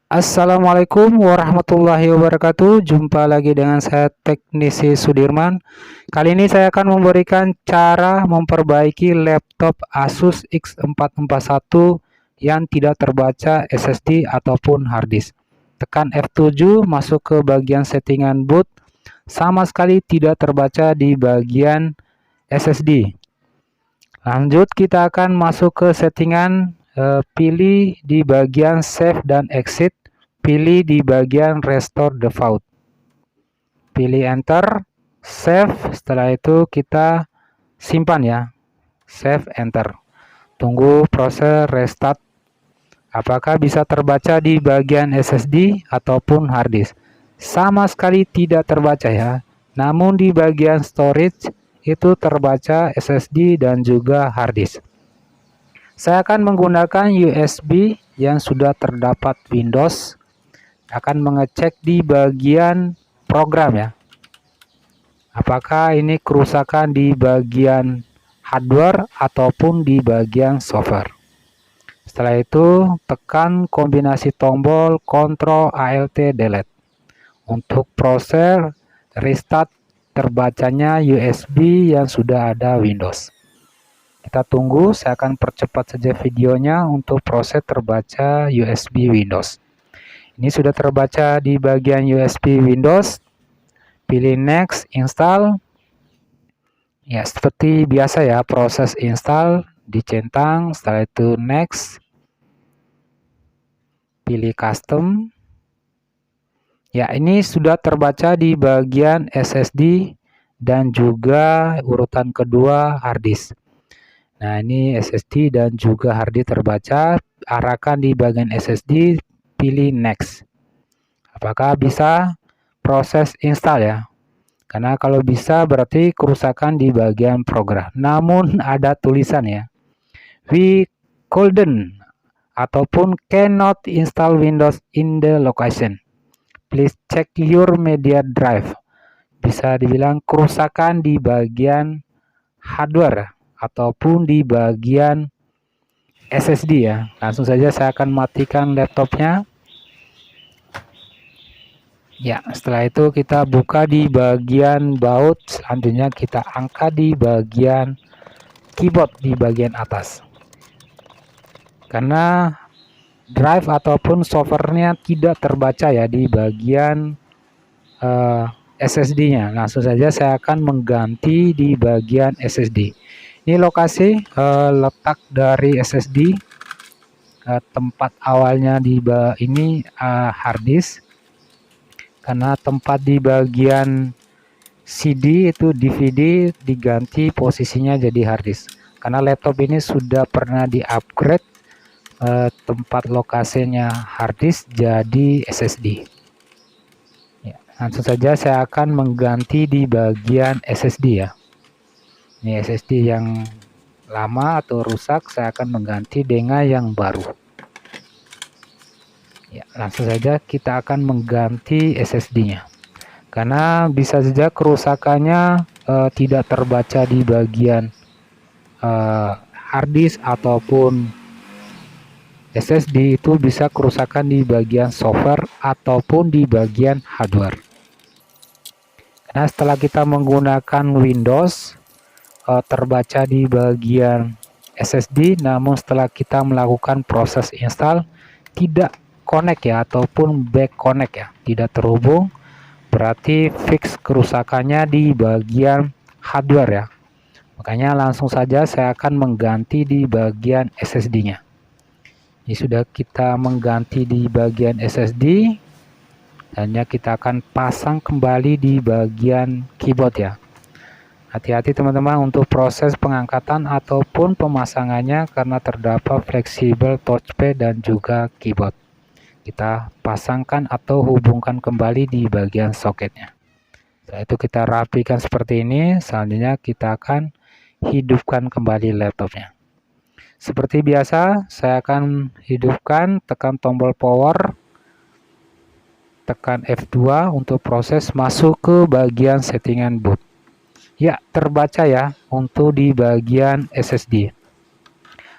Assalamualaikum warahmatullahi wabarakatuh. Jumpa lagi dengan saya Teknisi Sudirman. Kali ini saya akan memberikan cara memperbaiki laptop Asus X441 yang tidak terbaca SSD ataupun hard disk. Tekan F7, masuk ke bagian settingan boot. Sama sekali tidak terbaca di bagian SSD. Lanjut, kita akan masuk ke settingan, pilih di bagian save dan exit, pilih di bagian restore default, pilih enter, save. Setelah itu kita simpan ya, save, enter. Tunggu proses restart. Apakah bisa terbaca di bagian SSD ataupun hard disk? Sama sekali tidak terbaca ya. Namun di bagian storage itu terbaca SSD dan juga hard disk. Saya akan menggunakan USB yang sudah terdapat Windows. Akan mengecek di bagian program ya. Apakah ini kerusakan di bagian hardware ataupun di bagian software. Setelah itu tekan kombinasi tombol Ctrl Alt Delete untuk proses restart terbacanya USB yang sudah ada Windows. Kita tunggu, saya akan percepat saja videonya untuk proses terbaca USB Windows. Ini sudah terbaca di bagian USB Windows. Pilih next, install. Ya, seperti biasa ya, proses install dicentang, setelah itu next. Pilih custom. Ya, ini sudah terbaca di bagian SSD dan juga urutan kedua hard disk. Nah, ini SSD dan juga hard disk terbaca. Arahkan di bagian SSD, pilih next. Apakah bisa proses install ya? Karena kalau bisa berarti kerusakan di bagian program. Namun ada tulisan ya, we couldn't ataupun cannot install Windows in the location. Please check your media drive. Bisa dibilang kerusakan di bagian hardware ataupun di bagian SSD ya. Langsung saja saya akan matikan laptopnya. Ya, setelah itu kita buka di bagian baut. Selanjutnya kita angkat di bagian keyboard di bagian atas. Karena drive ataupun softwarenya tidak terbaca ya di bagian SSD-nya. Langsung saja saya akan mengganti di bagian SSD. Ini lokasi letak dari SSD, tempat awalnya di ini hard disk. Karena tempat di bagian CD itu DVD diganti posisinya jadi hard disk. Karena laptop ini sudah pernah di-upgrade tempat lokasinya hard disk jadi SSD. Ya, langsung saja saya akan mengganti di bagian SSD ya. Ini SSD yang lama atau rusak, saya akan mengganti dengan yang baru. Ya, langsung saja kita akan mengganti SSD-nya. Karena bisa saja kerusakannya tidak terbaca di bagian hard disk ataupun SSD, itu bisa kerusakan di bagian software ataupun di bagian hardware. Nah, setelah kita menggunakan Windows terbaca di bagian SSD, namun setelah kita melakukan proses install tidak connect ya ataupun back connect ya, tidak terhubung, berarti fix kerusakannya di bagian hardware ya. Makanya langsung saja saya akan mengganti di bagian SSD-nya. Ini sudah kita mengganti di bagian SSD, hanya kita akan pasang kembali di bagian keyboard ya. Hati-hati teman-teman untuk proses pengangkatan ataupun pemasangannya karena terdapat fleksibel touchpad dan juga keyboard. Kita pasangkan atau hubungkan kembali di bagian soketnya. Setelah itu kita rapikan seperti ini. Selanjutnya kita akan hidupkan kembali laptopnya. Seperti biasa, saya akan hidupkan, tekan tombol power, tekan F2 untuk proses masuk ke bagian settingan boot. Ya, terbaca ya untuk di bagian SSD.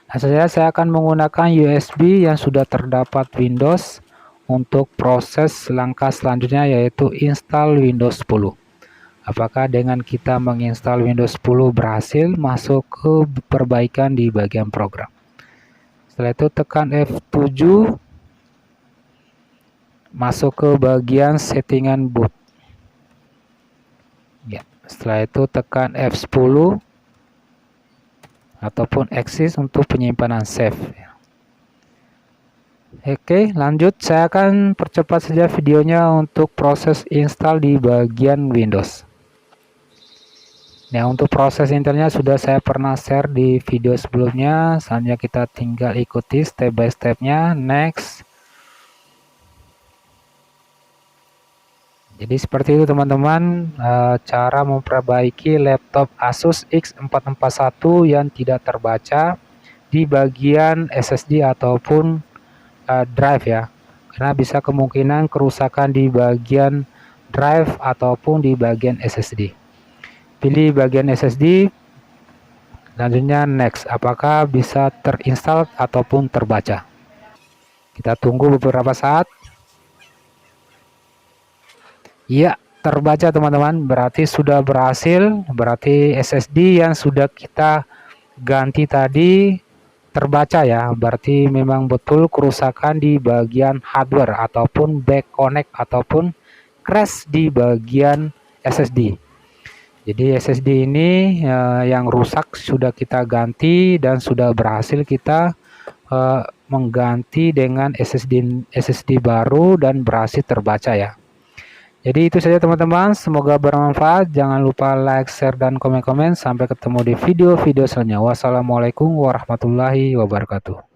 Nah, saya akan menggunakan USB yang sudah terdapat Windows untuk proses langkah selanjutnya, yaitu install Windows 10. Apakah dengan kita menginstal Windows 10 berhasil masuk ke perbaikan di bagian program. Setelah itu tekan F7, masuk ke bagian settingan boot. Ya, setelah itu tekan F10 ataupun Exit untuk penyimpanan save. Oke, lanjut. Saya akan percepat saja videonya untuk proses install di bagian Windows. Nah, untuk proses installnya sudah saya pernah share di video sebelumnya. Selanjutnya kita tinggal ikuti step by stepnya. Next. Jadi seperti itu teman-teman, cara memperbaiki laptop Asus X441 yang tidak terbaca di bagian SSD ataupun drive ya. Karena bisa kemungkinan kerusakan di bagian drive ataupun di bagian SSD. Pilih bagian SSD, selanjutnya next, apakah bisa terinstall ataupun terbaca. Kita tunggu beberapa saat. Ya, terbaca teman-teman, berarti sudah berhasil, berarti SSD yang sudah kita ganti tadi terbaca ya, berarti memang betul kerusakan di bagian hardware ataupun back connect ataupun crash di bagian SSD. Jadi SSD ini yang rusak sudah kita ganti dan sudah berhasil kita mengganti dengan SSD baru dan berhasil terbaca ya. Jadi itu saja teman-teman, semoga bermanfaat. Jangan lupa like, share, dan komen-komen. Sampai ketemu di video-video selanjutnya. Wassalamualaikum warahmatullahi wabarakatuh.